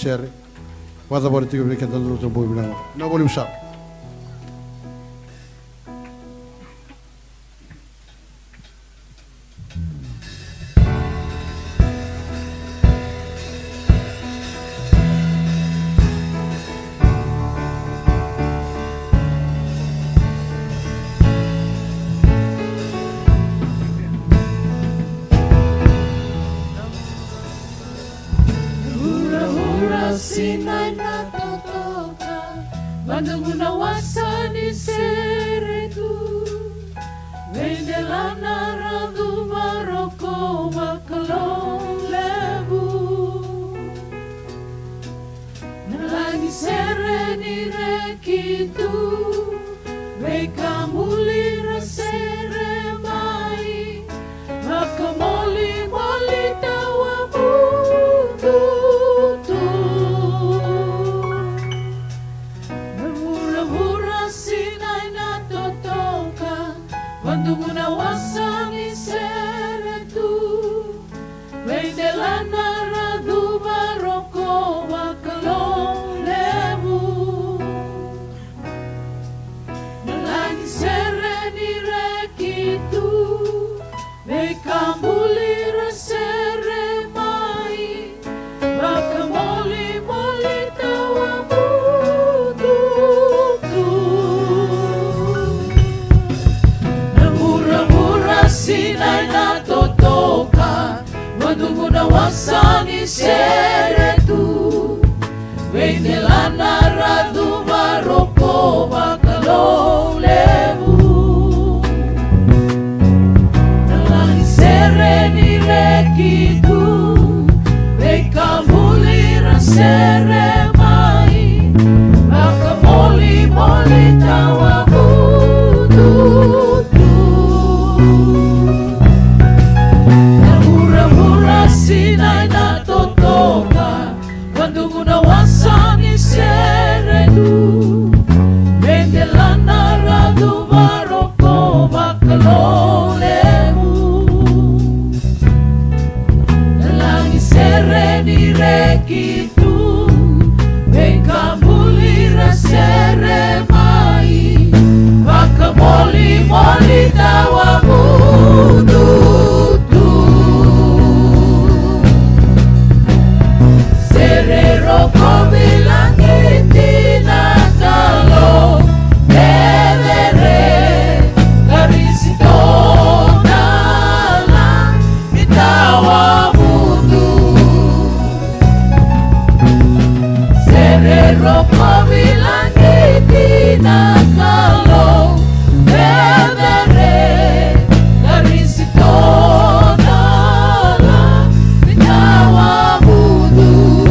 share. What about it? We can do the boy. No volume sharp. Sinay natotoka Bandung nawasan iseretu Vendelana radu maroko makalong lebu Nalagi sereni rekitu Veka muli rasere mai Makamoli moli tawa budu Bandung nawasan iseretu Vendelana radu maroko makalong lebu Nalagi sereni rekitu Vekambuli rasere mai Makamoli moli tawa Sinay natotoka Bandung nawasan iseretu Vendelana radu maroko makalong lebu Nalagi sereni rekitu Vekambuli rasere mai Makamoli moli tawa Sinay natotoka Bandung nawasan iseretu Vendelana radu maroko makalong lebu Nalagi sereni rekitu Vekambuli rasere mai Makamoli moli tawa budu Roko bilang itina kalau Bebere garis itu dalam Bitawa budu Sere roko bilang itina kalau Bebere garis itu dalam Bitawa budu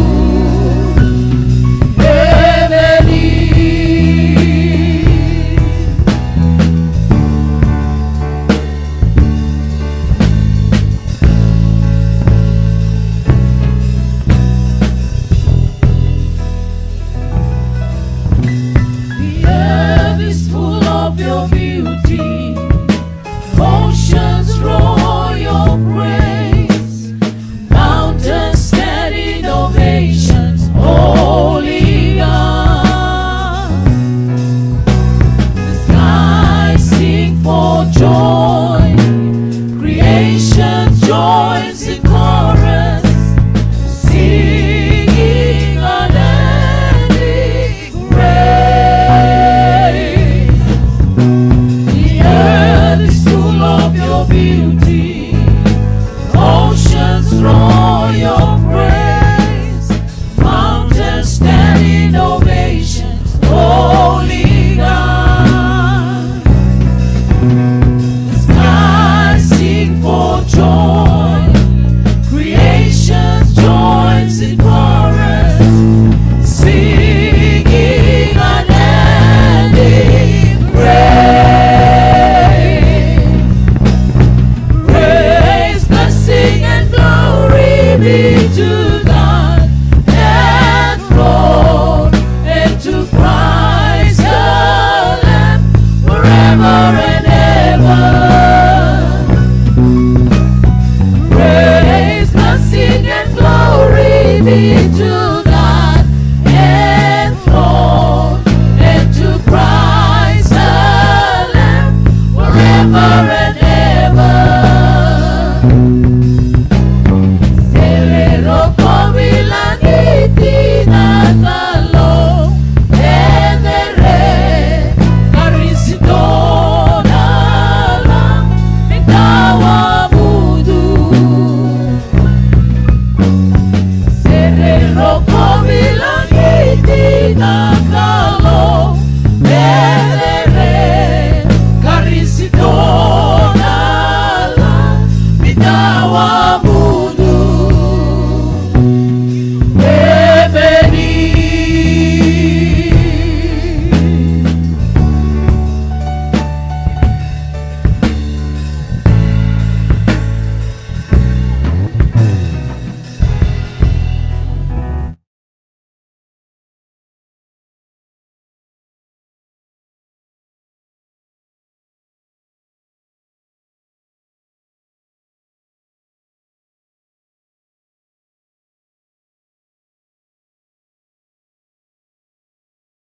na